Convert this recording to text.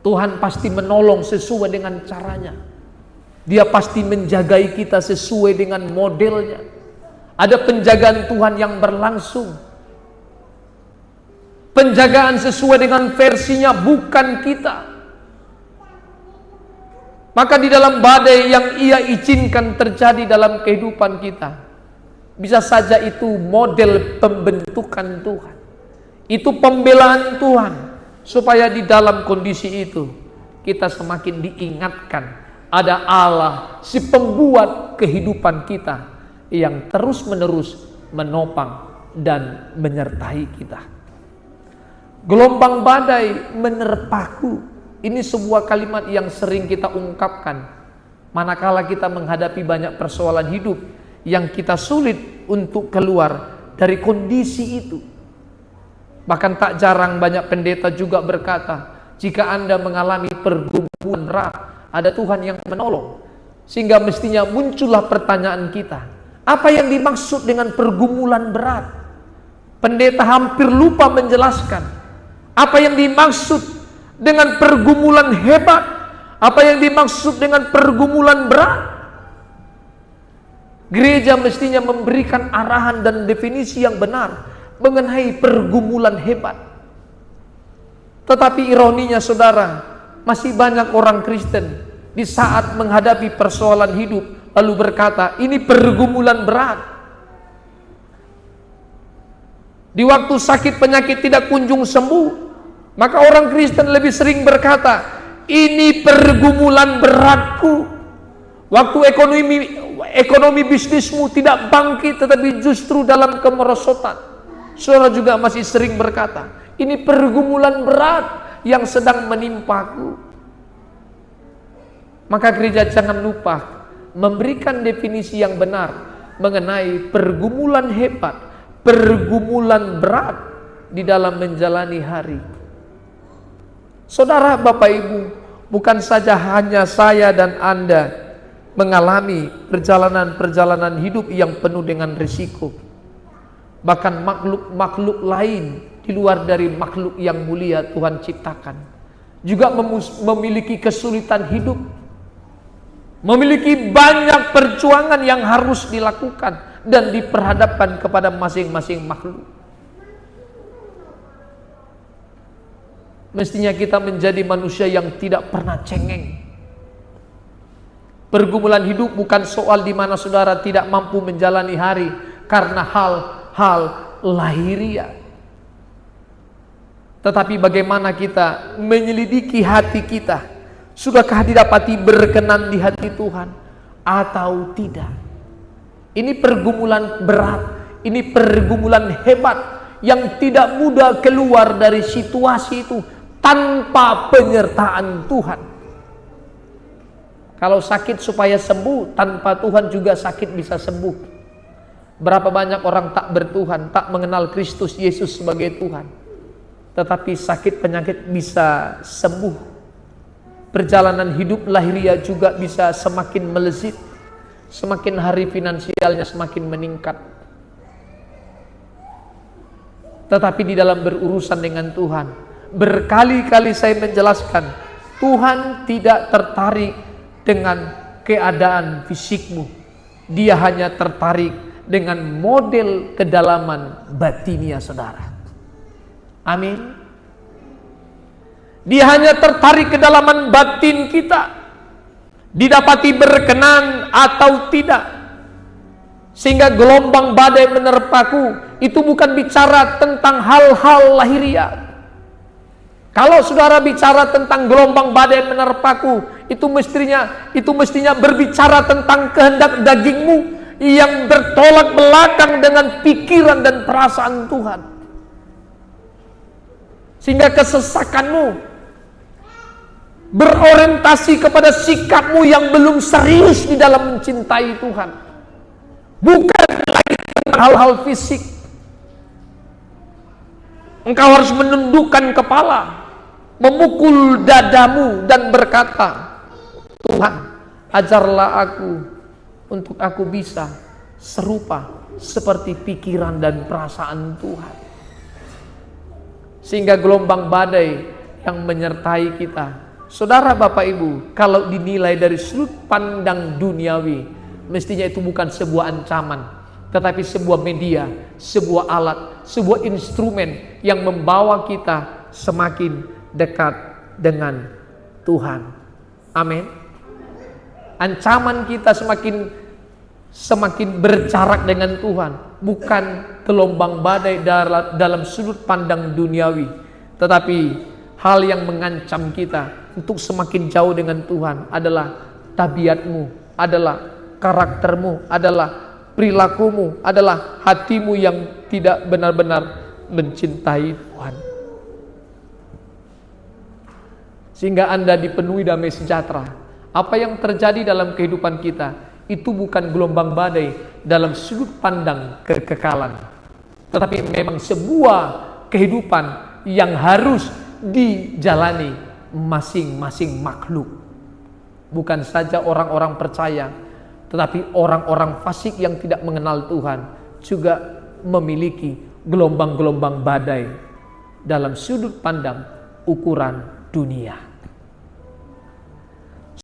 Tuhan pasti menolong sesuai dengan caranya. Dia pasti menjagai kita sesuai dengan modelnya. Ada penjagaan Tuhan yang berlangsung. Penjagaan sesuai dengan versinya, bukan kita. Maka di dalam badai yang Ia izinkan terjadi dalam kehidupan kita, bisa saja itu model pembentukan Tuhan. Itu pembelaan Tuhan, supaya di dalam kondisi itu kita semakin diingatkan ada Allah, si pembuat kehidupan kita, yang terus-menerus menopang dan menyertai kita. Gelombang badai menerpaku. Ini sebuah kalimat yang sering kita ungkapkan manakala kita menghadapi banyak persoalan hidup yang kita sulit untuk keluar dari kondisi itu. Bahkan tak jarang banyak pendeta juga berkata, jika Anda mengalami pergumulan berat, ada Tuhan yang menolong. Sehingga mestinya muncullah pertanyaan kita, apa yang dimaksud dengan pergumulan berat? Pendeta hampir lupa menjelaskan apa yang dimaksud dengan pergumulan hebat, apa yang dimaksud dengan pergumulan berat. Gereja mestinya memberikan arahan dan definisi yang benar mengenai pergumulan hebat. Tetapi ironinya saudara, masih banyak orang Kristen di saat menghadapi persoalan hidup lalu berkata, ini pergumulan berat. Di waktu sakit penyakit tidak kunjung sembuh, maka orang Kristen lebih sering berkata, ini pergumulan beratku. Waktu ekonomi bisnismu tidak bangkit, tetapi justru dalam kemerosotan. Saudara juga masih sering berkata, ini pergumulan berat yang sedang menimpaku. Maka gereja jangan lupa memberikan definisi yang benar mengenai pergumulan hebat, pergumulan berat di dalam menjalani hari. Saudara, Bapak Ibu, bukan saja hanya saya dan Anda mengalami perjalanan-perjalanan hidup yang penuh dengan risiko. Bahkan makhluk-makhluk lain di luar dari makhluk yang mulia Tuhan ciptakan juga memiliki kesulitan hidup, memiliki banyak perjuangan yang harus dilakukan dan diperhadapkan kepada masing-masing makhluk. Mestinya kita menjadi manusia yang tidak pernah cengeng. Pergumulan hidup bukan soal di mana saudara tidak mampu menjalani hari karena hal-hal lahiriah. Tetapi bagaimana kita menyelidiki hati kita. Sudahkah didapati berkenan di hati Tuhan atau tidak? Ini pergumulan berat, ini pergumulan hebat yang tidak mudah keluar dari situasi itu tanpa penyertaan Tuhan. Kalau sakit supaya sembuh, tanpa Tuhan juga sakit bisa sembuh. Berapa banyak orang tak bertuhan, tak mengenal Kristus Yesus sebagai Tuhan, tetapi sakit penyakit bisa sembuh. Perjalanan hidup lahiriah juga bisa semakin melezit, semakin hari finansialnya semakin meningkat. Tetapi di dalam berurusan dengan Tuhan, berkali-kali saya menjelaskan, Tuhan tidak tertarik dengan keadaan fisikmu. Dia hanya tertarik dengan model kedalaman batinia saudara. Amin. Dia hanya tertarik kedalaman batin kita, didapati berkenan atau tidak. Sehingga gelombang badai menerpaku itu bukan bicara tentang hal-hal lahiriah. Kalau saudara bicara tentang gelombang badai menerpaku, itu mestinya berbicara tentang kehendak dagingmu yang bertolak belakang dengan pikiran dan perasaan Tuhan. Sehingga kesesakanmu berorientasi kepada sikapmu yang belum serius di dalam mencintai Tuhan. Bukan lagi tentang hal-hal fisik. Engkau harus menundukkan kepala, memukul dadamu dan berkata, Tuhan, ajarlah aku untuk aku bisa serupa seperti pikiran dan perasaan Tuhan. Sehingga gelombang badai yang menyertai kita Saudara, Bapak Ibu, kalau dinilai dari sudut pandang duniawi, mestinya itu bukan sebuah ancaman, tetapi sebuah media, sebuah alat, sebuah instrumen yang membawa kita semakin dekat dengan Tuhan. Amin. Ancaman kita semakin berjarak dengan Tuhan, bukan gelombang badai dalam sudut pandang duniawi, tetapi hal yang mengancam kita untuk semakin jauh dengan Tuhan adalah tabiatmu, adalah karaktermu, adalah perilakumu, adalah hatimu yang tidak benar-benar mencintai Tuhan. Sehingga Anda dipenuhi damai sejahtera. Apa yang terjadi dalam kehidupan kita itu bukan gelombang badai dalam sudut pandang kekekalan, tetapi memang sebuah kehidupan yang harus dijalani masing-masing makhluk. Bukan saja orang-orang percaya, tetapi orang-orang fasik yang tidak mengenal Tuhan juga memiliki gelombang-gelombang badai dalam sudut pandang ukuran dunia.